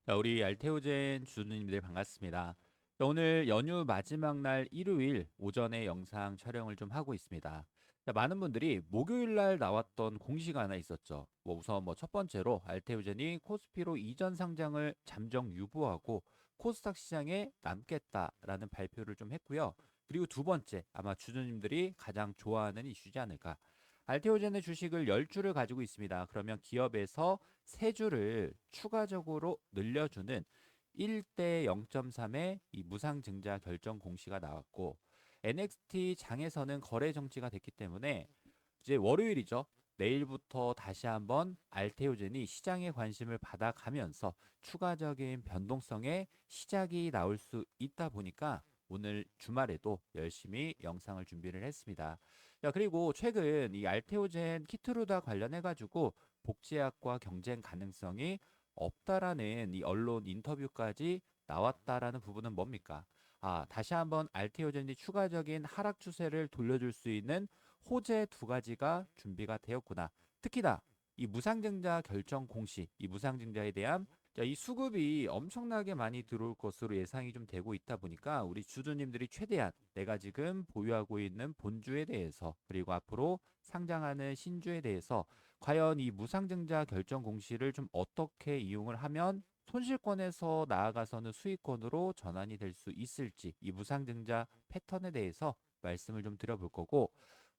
자, 우리 알테오젠 주주님들 반갑습니다. 자, 오늘 연휴 마지막 날 일요일 오전에 영상 촬영을 좀 하고 있습니다. 자, 많은 분들이 목요일 날 나왔던 공시가 하나 있었죠. 우선 첫 번째로 알테오젠이 코스피로 이전 상장을 잠정 유보하고 코스닥 시장에 남겠다라는 발표를 좀 했고요. 그리고 두 번째, 아마 주주님들이 가장 좋아하는 이슈지 않을까. 알테오젠의 주식을 10주를 가지고 있습니다. 그러면 기업에서 3주를 추가적으로 늘려주는 1대 0.3의 이 무상증자 결정 공시가 나왔고, NXT 장에서는 거래 정지가 됐기 때문에 이제 월요일이죠. 내일부터 다시 한번 알테오젠이 시장의 관심을 받아가면서 추가적인 변동성의 시작이 나올 수 있다 보니까 오늘 주말에도 열심히 영상을 준비를 했습니다. 자, 그리고 최근 이 알테오젠 키트루다 관련해 가지고 복제약과 경쟁 가능성이 없다라는 이 언론 인터뷰까지 나왔다라는 부분은 뭡니까? 다시 한번 알테오젠이 추가적인 하락 추세를 돌려줄 수 있는 호재 두 가지가 준비가 되었구나. 특히나 이 무상증자 결정 공시, 이 무상증자에 대한 이 수급이 엄청나게 많이 들어올 것으로 예상이 좀 되고 있다 보니까 우리 주주님들이 최대한 내가 지금 보유하고 있는 본주에 대해서 그리고 앞으로 상장하는 신주에 대해서 과연 이 무상증자 결정 공시를 좀 어떻게 이용을 하면 손실권에서 나아가서는 수익권으로 전환이 될 수 있을지 이 무상증자 패턴에 대해서 말씀을 좀 드려볼 거고,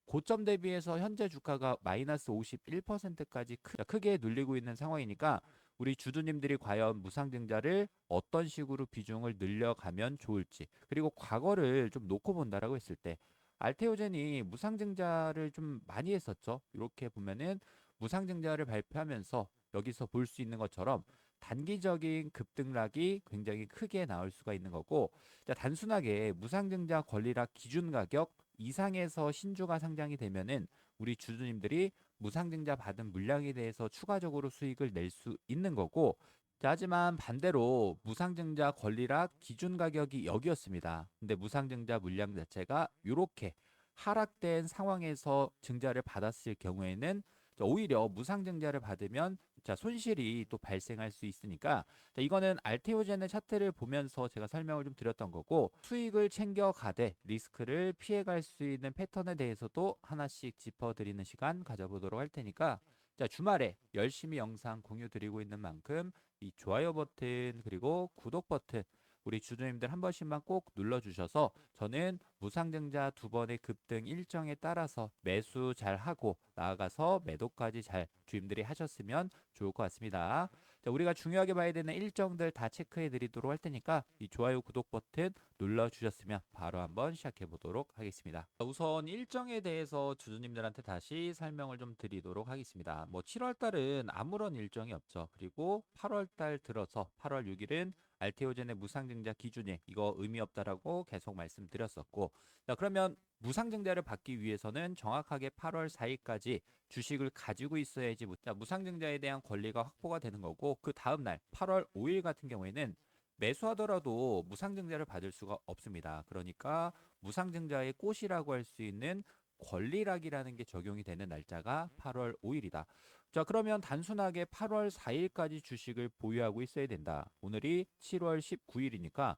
고점 대비해서 현재 주가가 마이너스 51%까지 크게 눌리고 있는 상황이니까 우리 주주님들이 과연 무상증자를 어떤 식으로 비중을 늘려가면 좋을지, 그리고 과거를 좀 놓고 본다라고 했을 때 알테오젠이 무상증자를 좀 많이 했었죠. 이렇게 보면은 무상증자를 발표하면서 여기서 볼 수 있는 것처럼 단기적인 급등락이 굉장히 크게 나올 수가 있는 거고, 자, 단순하게 무상증자 권리락 기준 가격 이상에서 신주가 상장이 되면은 우리 주주님들이 무상증자 받은 물량에 대해서 추가적으로 수익을 낼 수 있는 거고, 자, 하지만 반대로 무상증자 권리락 기준 가격이 여기였습니다. 근데 무상증자 물량 자체가 이렇게 하락된 상황에서 증자를 받았을 경우에는 오히려 무상증자를 받으면 손실이 또 발생할 수 있으니까, 이거는 알테오젠의 차트를 보면서 제가 설명을 좀 드렸던 거고, 수익을 챙겨가되 리스크를 피해갈 수 있는 패턴에 대해서도 하나씩 짚어드리는 시간 가져보도록 할 테니까, 자, 주말에 열심히 영상 공유 드리고 있는 만큼 이 좋아요 버튼 그리고 구독 버튼 우리 주주님들 한 번씩만 꼭 눌러주셔서 저는 무상증자 두 번의 급등 일정에 따라서 매수 잘 하고 나아가서 매도까지 잘 주임들이 하셨으면 좋을 것 같습니다. 자, 우리가 중요하게 봐야 되는 일정들 다 체크해 드리도록 할 테니까 이 좋아요 구독 버튼 눌러주셨으면 바로 한번 시작해 보도록 하겠습니다. 우선 일정에 대해서 주주님들한테 다시 설명을 좀 드리도록 하겠습니다. 7월 달은 아무런 일정이 없죠. 그리고 8월 달 들어서 8월 6일은 알테오젠의 무상증자 기준이 이거 의미 없다라고 계속 말씀드렸었고, 자, 그러면 무상증자를 받기 위해서는 정확하게 8월 4일까지 주식을 가지고 있어야지 무상증자에 대한 권리가 확보가 되는 거고, 그 다음 날 8월 5일 같은 경우에는 매수하더라도 무상증자를 받을 수가 없습니다. 그러니까 무상증자의 꽃이라고 할 수 있는 권리락이라는 게 적용이 되는 날짜가 8월 5일이다. 자, 그러면 단순하게 8월 4일까지 주식을 보유하고 있어야 된다. 오늘이 7월 19일이니까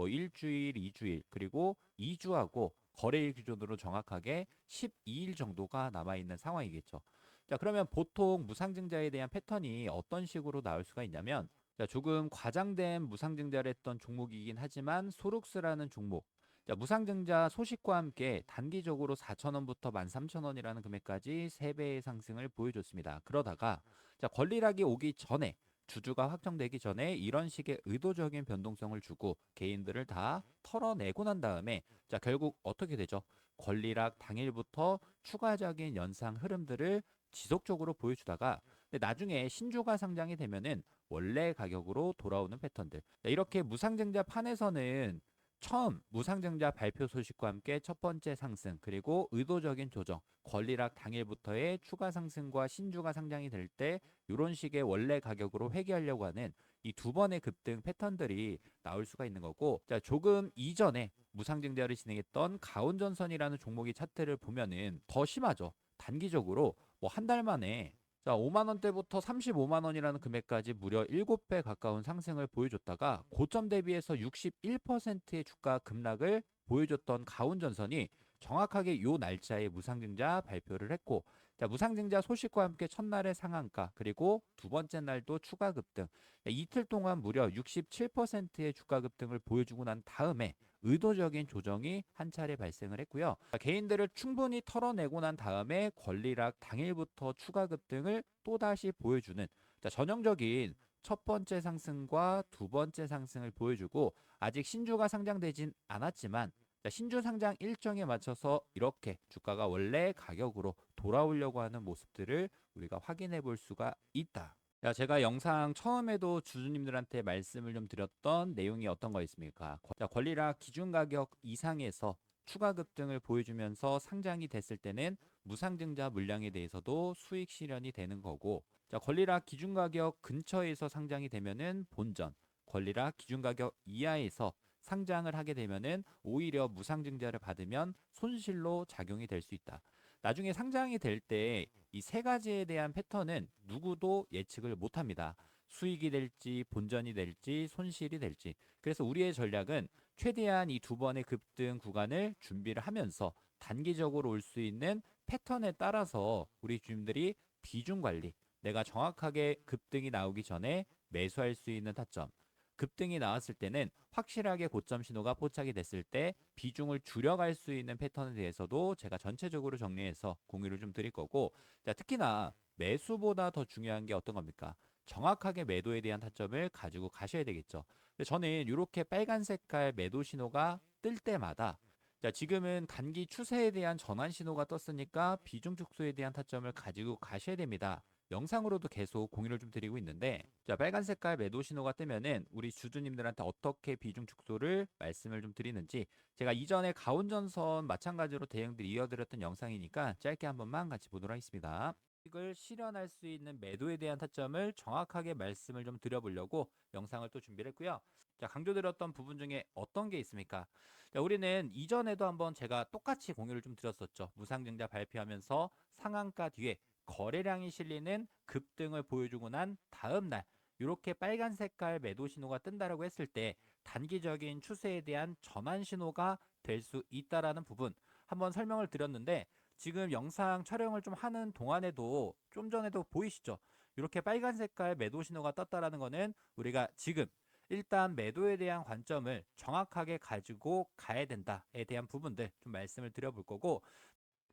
일주일, 2주일, 그리고 2주하고 거래일 기준으로 정확하게 12일 정도가 남아있는 상황이겠죠. 자, 그러면 보통 무상증자에 대한 패턴이 어떤 식으로 나올 수가 있냐면, 자, 조금 과장된 무상증자를 했던 종목이긴 하지만 소룩스라는 종목. 자, 무상증자 소식과 함께 단기적으로 4,000원부터 13,000원이라는 금액까지 3배의 상승을 보여줬습니다. 그러다가 자, 권리락이 오기 전에 주주가 확정되기 전에 이런 식의 의도적인 변동성을 주고 개인들을 다 털어내고 난 다음에 자, 결국 어떻게 되죠? 권리락 당일부터 추가적인 연상 흐름들을 지속적으로 보여주다가 나중에 신주가 상장이 되면은 원래 가격으로 돌아오는 패턴들. 자, 이렇게 무상증자 판에서는 처음 무상증자 발표 소식과 함께 첫 번째 상승 그리고 의도적인 조정, 권리락 당일부터의 추가 상승과 신주가 상장이 될 때 이런 식의 원래 가격으로 회귀하려고 하는 이 두 번의 급등 패턴들이 나올 수가 있는 거고, 자, 조금 이전에 무상증자를 진행했던 가온전선이라는 종목의 차트를 보면은 더 심하죠. 단기적으로 한 달 만에 자, 5만 원대부터 35만 원이라는 금액까지 무려 7배 가까운 상승을 보여줬다가 고점 대비해서 61%의 주가 급락을 보여줬던 가온전선이 정확하게 요 날짜에 무상증자 발표를 했고, 자, 무상증자 소식과 함께 첫날의 상한가 그리고 두 번째 날도 추가 급등, 이틀 동안 무려 67%의 주가 급등을 보여주고 난 다음에 의도적인 조정이 한 차례 발생을 했고요. 개인들을 충분히 털어내고 난 다음에 권리락 당일부터 추가 급등을 또다시 보여주는, 전형적인 첫 번째 상승과 두 번째 상승을 보여주고, 아직 신주가 상장되진 않았지만 신주 상장 일정에 맞춰서 이렇게 주가가 원래 가격으로 돌아오려고 하는 모습들을 우리가 확인해 볼 수가 있다. 야, 제가 영상 처음에도 주주님들한테 말씀을 좀 드렸던 내용이 어떤 거 있습니까? 자, 권리락 기준 가격 이상에서 추가 급등을 보여주면서 상장이 됐을 때는 무상증자 물량에 대해서도 수익 실현이 되는 거고, 자, 권리락 기준 가격 근처에서 상장이 되면은 본전, 권리락 기준 가격 이하에서 상장을 하게 되면은 오히려 무상증자를 받으면 손실로 작용이 될 수 있다. 나중에 상장이 될 때 이 세 가지에 대한 패턴은 누구도 예측을 못 합니다. 수익이 될지, 본전이 될지, 손실이 될지. 그래서 우리의 전략은 최대한 이 두 번의 급등 구간을 준비를 하면서 단기적으로 올 수 있는 패턴에 따라서 우리 주님들이 비중 관리, 내가 정확하게 급등이 나오기 전에 매수할 수 있는 타점, 급등이 나왔을 때는 확실하게 고점 신호가 포착이 됐을 때 비중을 줄여갈 수 있는 패턴에 대해서도 제가 전체적으로 정리해서 공유를 좀 드릴 거고, 자, 특히나 매수보다 더 중요한 게 어떤 겁니까? 정확하게 매도에 대한 타점을 가지고 가셔야 되겠죠. 근데 저는 이렇게 빨간 색깔 매도 신호가 뜰 때마다, 자, 지금은 단기 추세에 대한 전환 신호가 떴으니까 비중 축소에 대한 타점을 가지고 가셔야 됩니다. 영상으로도 계속 공유를 좀 드리고 있는데, 자, 빨간 색깔 매도 신호가 뜨면은 우리 주주님들한테 어떻게 비중 축소를 말씀을 좀 드리는지, 제가 이전에 가온전선 마찬가지로 대응들 이어드렸던 영상이니까 짧게 한 번만 같이 보도록 하겠습니다. 이익을 실현할 수 있는 매도에 대한 타점을 정확하게 말씀을 좀 드려보려고 영상을 또 준비를 했고요. 자, 강조드렸던 부분 중에 어떤 게 있습니까? 자, 우리는 이전에도 한번 제가 똑같이 공유를 좀 드렸었죠. 무상증자 발표하면서 상한가 뒤에 거래량이 실리는 급등을 보여주고 난 다음 날 이렇게 빨간 색깔 매도 신호가 뜬다라고 했을 때 단기적인 추세에 대한 전환 신호가 될 수 있다라는 부분 한번 설명을 드렸는데, 지금 영상 촬영을 좀 하는 동안에도 좀 전에도 보이시죠? 이렇게 빨간 색깔 매도 신호가 떴다라는 거는 우리가 지금 일단 매도에 대한 관점을 정확하게 가지고 가야 된다에 대한 부분들 좀 말씀을 드려볼 거고,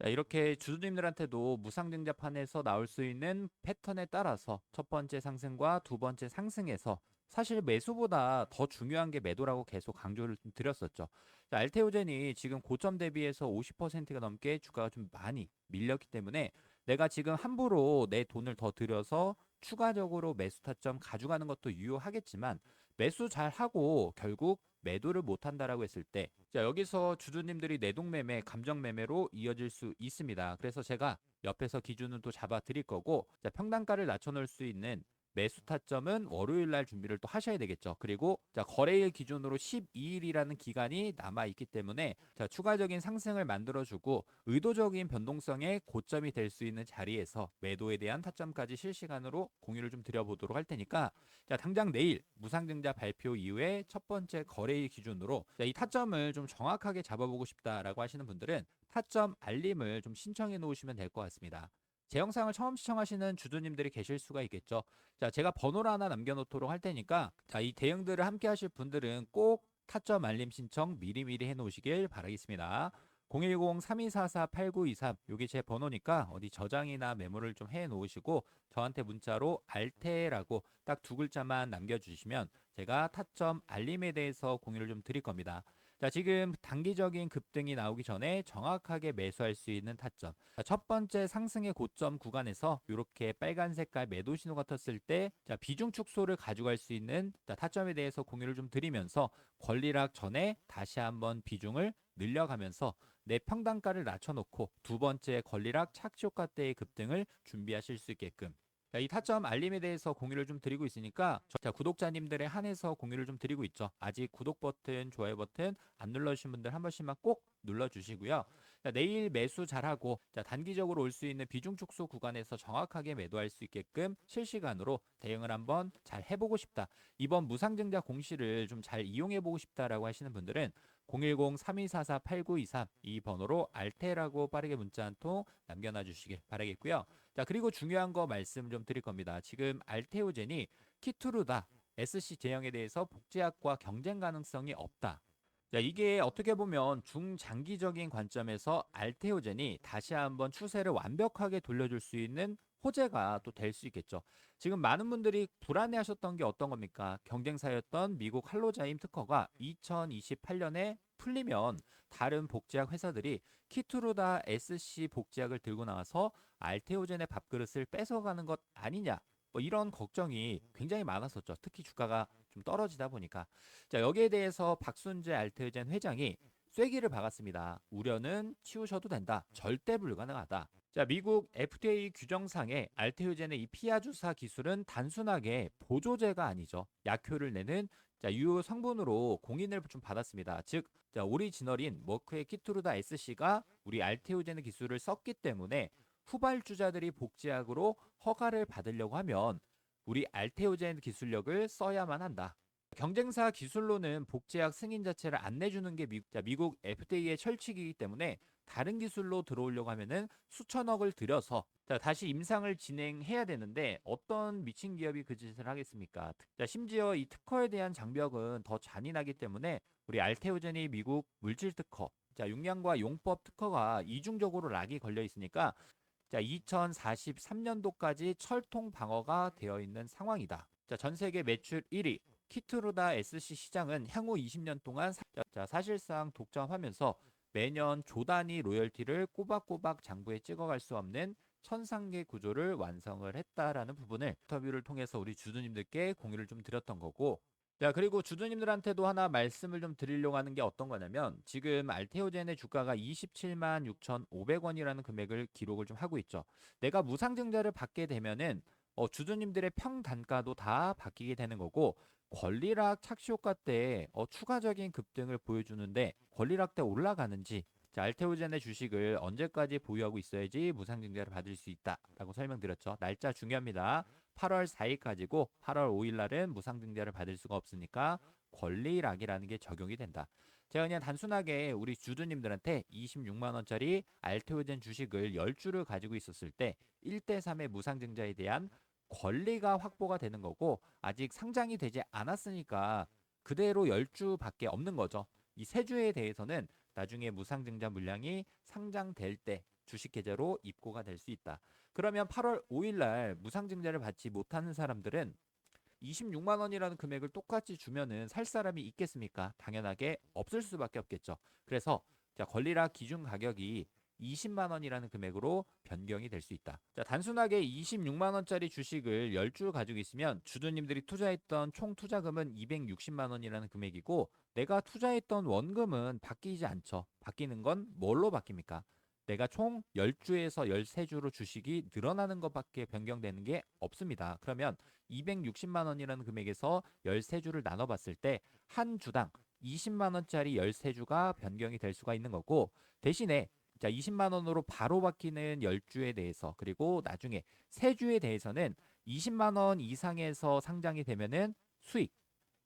자, 이렇게 주주님들한테도 무상증자판에서 나올 수 있는 패턴에 따라서 첫 번째 상승과 두 번째 상승에서 사실 매수보다 더 중요한 게 매도라고 계속 강조를 좀 드렸었죠. 자, 알테오젠이 지금 고점 대비해서 50%가 넘게 주가가 좀 많이 밀렸기 때문에 내가 지금 함부로 내 돈을 더 들여서 추가적으로 매수 타점 가져가는 것도 유효하겠지만, 매수 잘 하고 결국 매도를 못 한다라고 했을 때, 자, 여기서 주주님들이 내동매매, 감정매매로 이어질 수 있습니다. 그래서 제가 옆에서 기준은 또 잡아 드릴 거고, 자, 평단가를 낮춰 놓을 수 있는 매수 타점은 월요일 날 준비를 또 하셔야 되겠죠. 그리고 자, 거래일 기준으로 12일이라는 기간이 남아 있기 때문에 자, 추가적인 상승을 만들어 주고 의도적인 변동성의 고점이 될 수 있는 자리에서 매도에 대한 타점까지 실시간으로 공유를 좀 드려 보도록 할 테니까, 자, 당장 내일 무상증자 발표 이후에 첫 번째 거래일 기준으로 자, 이 타점을 좀 정확하게 잡아보고 싶다라고 하시는 분들은 타점 알림을 좀 신청해 놓으시면 될 것 같습니다. 제 영상을 처음 시청하시는 주주님들이 계실 수가 있겠죠. 자, 제가 번호를 하나 남겨놓도록 할 테니까, 자, 이 대응들을 함께 하실 분들은 꼭 타점 알림 신청 미리미리 해 놓으시길 바라겠습니다. 010-3244-8923 여기 제 번호니까 어디 저장이나 메모를 좀 해 놓으시고 저한테 문자로 알테라고 딱 두 글자만 남겨주시면 제가 타점 알림에 대해서 공유를 좀 드릴 겁니다. 자, 지금 단기적인 급등이 나오기 전에 정확하게 매수할 수 있는 타점. 자, 첫 번째 상승의 고점 구간에서 이렇게 빨간 색깔 매도 신호가 떴을 때, 자, 비중 축소를 가져갈 수 있는 자, 타점에 대해서 공유를 좀 드리면서 권리락 전에 다시 한번 비중을 늘려가면서 내 평단가를 낮춰놓고 두 번째 권리락 착지 효과 때의 급등을 준비하실 수 있게끔, 자, 이 타점 알림에 대해서 공유를 좀 드리고 있으니까 자, 구독자님들에 한해서 공유를 좀 드리고 있죠. 아직 구독 버튼, 좋아요 버튼 안 눌러주신 분들 한 번씩만 꼭 눌러주시고요. 자, 내일 매수 잘하고 자, 단기적으로 올 수 있는 비중 축소 구간에서 정확하게 매도할 수 있게끔 실시간으로 대응을 한번 잘 해보고 싶다. 이번 무상증자 공시를 좀 잘 이용해보고 싶다라고 하시는 분들은 010-3244-8923 이 번호로 알테라고 빠르게 문자 한 통 남겨놔 주시길 바라겠고요. 자, 그리고 중요한 거 말씀 좀 드릴 겁니다. 지금 알테오젠이 키투르다 SC 제형에 대해서 복제약과 경쟁 가능성이 없다. 자, 이게 어떻게 보면 중장기적인 관점에서 알테오젠이 다시 한번 추세를 완벽하게 돌려줄 수 있는 호재가 또 될 수 있겠죠. 지금 많은 분들이 불안해하셨던 게 어떤 겁니까? 경쟁사였던 미국 할로자임 특허가 2028년에 풀리면 다른 복제약 회사들이 키투르다 SC 복제약을 들고 나와서 알테오젠의 밥그릇을 뺏어가는 것 아니냐? 뭐 이런 걱정이 굉장히 많았었죠. 특히 주가가 좀 떨어지다 보니까. 자, 여기에 대해서 박순재 알테오젠 회장이 쐐기를 박았습니다. 우려는 치우셔도 된다. 절대 불가능하다. 자, 미국 FDA 규정상의 알테오젠의 이 피하 주사 기술은 단순하게 보조제가 아니죠. 약효를 내는 자, 유효 성분으로 공인을 좀 받았습니다. 즉, 자, 오리지널인 머크의 키투르다 SC가 우리 알테오젠의 기술을 썼기 때문에 후발주자들이 복제약으로 허가를 받으려고 하면 우리 알테오젠 기술력을 써야만 한다. 경쟁사 기술로는 복제약 승인 자체를 안 내주는 게 미국 FDA의 철칙이기 때문에 다른 기술로 들어오려고 하면은 수천억을 들여서 자, 다시 임상을 진행해야 되는데 어떤 미친 기업이 그 짓을 하겠습니까? 자, 심지어 이 특허에 대한 장벽은 더 잔인하기 때문에 우리 알테오젠이 미국 물질 특허, 자, 용량과 용법 특허가 이중적으로 락이 걸려 있으니까 자, 2043년도까지 철통 방어가 되어 있는 상황이다. 자, 전 세계 매출 1위 키트루다 SC 시장은 향후 20년 동안 사실상 독점하면서 매년 조 단위 로열티를 꼬박꼬박 장부에 찍어갈 수 없는 천상계 구조를 완성을 했다라는 부분을 인터뷰를 통해서 우리 주주님들께 공유를 좀 드렸던 거고, 자, 그리고 주주님들한테도 하나 말씀을 좀 드리려고 하는 게 어떤 거냐면 지금 알테오젠의 주가가 27만 6,500원이라는 금액을 기록을 좀 하고 있죠. 내가 무상증자를 받게 되면은 주주님들의 평단가도 다 바뀌게 되는 거고 권리락 착시 효과 때 추가적인 급등을 보여주는데 권리락 때 올라가는지 자, 알테오젠의 주식을 언제까지 보유하고 있어야지 무상증자를 받을 수 있다라고 설명드렸죠. 날짜 중요합니다. 8월 4일까지고 8월 5일 날은 무상증자를 받을 수가 없으니까 권리락이라는 게 적용이 된다. 제가 그냥 단순하게 우리 주주님들한테 26만 원짜리 알테오젠 주식을 10주를 가지고 있었을 때 1대3의 무상증자에 대한 권리가 확보가 되는 거고 아직 상장이 되지 않았으니까 그대로 10주밖에 없는 거죠. 이 세 주에 대해서는 나중에 무상증자 물량이 상장될 때 주식 계좌로 입고가 될 수 있다. 그러면 8월 5일 날 무상증자를 받지 못하는 사람들은 26만 원이라는 금액을 똑같이 주면은 살 사람이 있겠습니까? 당연하게 없을 수밖에 없겠죠. 그래서 자, 권리락 기준 가격이 20만 원이라는 금액으로 변경이 될 수 있다. 자, 단순하게 26만 원짜리 주식을 10주 가지고 있으면 주주님들이 투자했던 총 투자금은 260만 원이라는 금액이고 내가 투자했던 원금은 바뀌지 않죠. 바뀌는 건 뭘로 바뀝니까? 내가 총 10주에서 13주로 주식이 늘어나는 것밖에 변경되는 게 없습니다. 그러면 260만 원이라는 금액에서 13주를 나눠봤을 때 한 주당 20만 원짜리 13주가 변경이 될 수가 있는 거고 대신에 자, 20만 원으로 바로 바뀌는 10주에 대해서 그리고 나중에 3주에 대해서는 20만 원 이상에서 상장이 되면은 수익,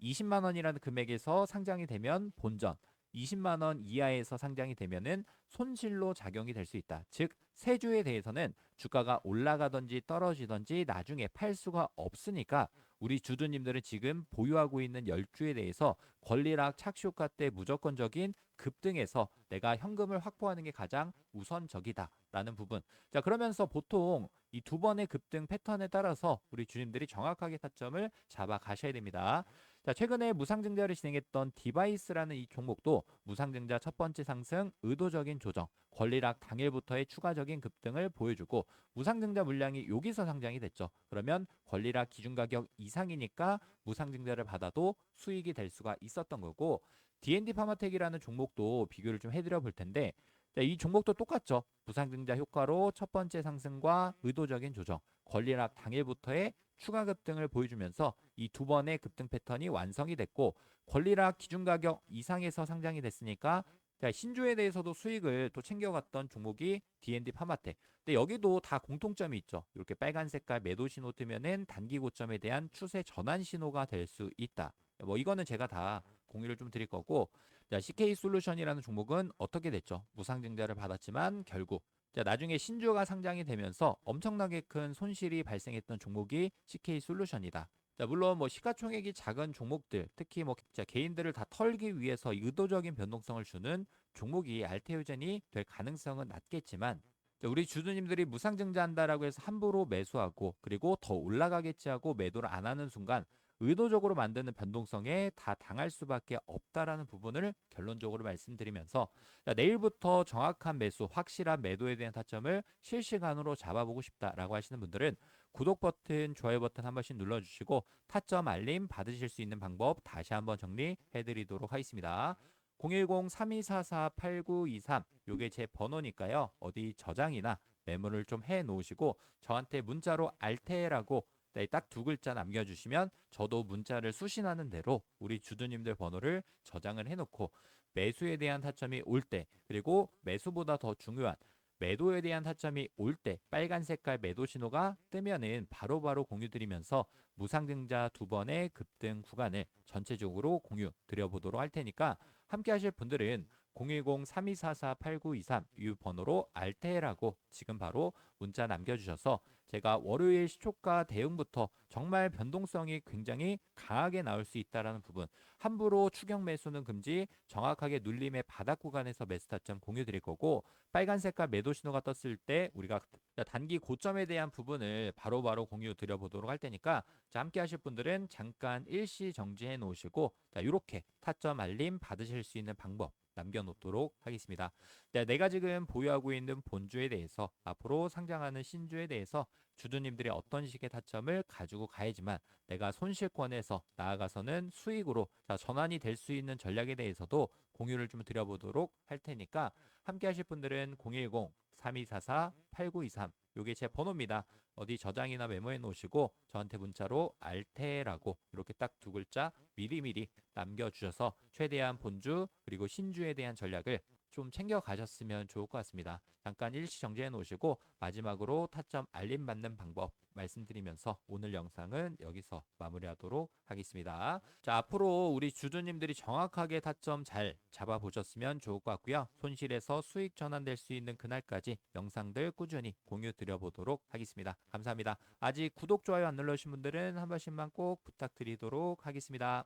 20만 원이라는 금액에서 상장이 되면 본전, 20만 원 이하에서 상장이 되면은 손실로 작용이 될 수 있다. 즉, 세 주에 대해서는 주가가 올라가든지 떨어지든지 나중에 팔 수가 없으니까 우리 주주님들은 지금 보유하고 있는 10주에 대해서 권리락 착시 효과 때 무조건적인 급등에서 내가 현금을 확보하는 게 가장 우선적이다라는 부분. 자, 그러면서 보통 이 두 번의 급등 패턴에 따라서 우리 주님들이 정확하게 타점을 잡아 가셔야 됩니다. 자, 최근에 무상증자를 진행했던 디바이스라는 이 종목도 무상증자 첫 번째 상승, 의도적인 조정, 권리락 당일부터의 추가적인 급등을 보여주고 무상증자 물량이 여기서 상장이 됐죠. 그러면 권리락 기준가격 이상이니까 무상증자를 받아도 수익이 될 수가 있었던 거고 D&D 파마텍이라는 종목도 비교를 좀 해드려 볼 텐데 자, 이 종목도 똑같죠. 무상증자 효과로 첫 번째 상승과 의도적인 조정, 권리락 당일부터의 추가 급등을 보여주면서 이 두 번의 급등 패턴이 완성이 됐고 권리락 기준 가격 이상에서 상장이 됐으니까 자, 신주에 대해서도 수익을 또 챙겨갔던 종목이 D&D 파마텍. 근데 여기도 다 공통점이 있죠. 이렇게 빨간 색깔 매도 신호 뜨면은 단기 고점에 대한 추세 전환 신호가 될 수 있다. 뭐 이거는 제가 다 공유를 좀 드릴 거고, 자, CK 솔루션이라는 종목은 어떻게 됐죠? 무상증자를 받았지만 결국 자, 나중에 신주가 상장이 되면서 엄청나게 큰 손실이 발생했던 종목이 CK 솔루션이다. 자, 물론 뭐 시가총액이 작은 종목들, 특히 뭐 자, 개인들을 다 털기 위해서 의도적인 변동성을 주는 종목이 알테오젠이 될 가능성은 낮겠지만, 자, 우리 주주님들이 무상증자한다라고 해서 함부로 매수하고 그리고 더 올라가겠지 하고 매도를 안 하는 순간 의도적으로 만드는 변동성에 다 당할 수밖에 없다라는 부분을 결론적으로 말씀드리면서, 자, 내일부터 정확한 매수, 확실한 매도에 대한 타점을 실시간으로 잡아보고 싶다라고 하시는 분들은 구독 버튼, 좋아요 버튼 한 번씩 눌러주시고 타점 알림 받으실 수 있는 방법 다시 한번 정리해 드리도록 하겠습니다. 010-3244-8923 요게 제 번호니까요. 어디 저장이나 메모를 좀 해 놓으시고 저한테 문자로 알테라고 딱 두 글자 남겨주시면 저도 문자를 수신하는 대로 우리 주주님들 번호를 저장을 해놓고 매수에 대한 타점이 올 때, 그리고 매수보다 더 중요한 매도에 대한 타점이 올 때 빨간 색깔 매도 신호가 뜨면은 바로바로 공유 드리면서 무상증자 두 번의 급등 구간을 전체적으로 공유 드려보도록 할 테니까 함께 하실 분들은 010-3244-8923 이 번호로 알테라고 지금 바로 문자 남겨주셔서 제가 월요일 시초가 대응부터 정말 변동성이 굉장히 강하게 나올 수 있다는 부분, 함부로 추격 매수는 금지, 정확하게 눌림의 바닥 구간에서 매수 타점 공유 드릴 거고, 빨간 색깔 매도 신호가 떴을 때 우리가 단기 고점에 대한 부분을 바로바로 공유 드려보도록 할 테니까, 자, 함께 하실 분들은 잠깐 일시 정지해 놓으시고 이렇게 타점 알림 받으실 수 있는 방법 남겨놓도록 하겠습니다. 자, 내가 지금 보유하고 있는 본주에 대해서, 앞으로 상장하는 신주에 대해서 주주님들이 어떤 식의 타점을 가지고 가야지만 내가 손실권에서 나아가서는 수익으로 전환이 될 수 있는 전략에 대해서도 공유를 좀 드려보도록 할 테니까, 함께 하실 분들은 010-3244-8923 요게 제 번호입니다. 어디 저장이나 메모해 놓으시고 저한테 문자로 알테라고 이렇게 딱 두 글자 미리미리 남겨주셔서 최대한 본주 그리고 신주에 대한 전략을 좀 챙겨 가셨으면 좋을 것 같습니다. 잠깐 일시 정지해 놓으시고 마지막으로 타점 알림 받는 방법 말씀드리면서 오늘 영상은 여기서 마무리하도록 하겠습니다. 자, 앞으로 우리 주주님들이 정확하게 타점 잘 잡아보셨으면 좋을 것 같고요. 손실에서 수익 전환될 수 있는 그날까지 영상들 꾸준히 공유 드려보도록 하겠습니다. 감사합니다. 아직 구독, 좋아요 안 눌러주신 분들은 한 번씩만 꼭 부탁드리도록 하겠습니다.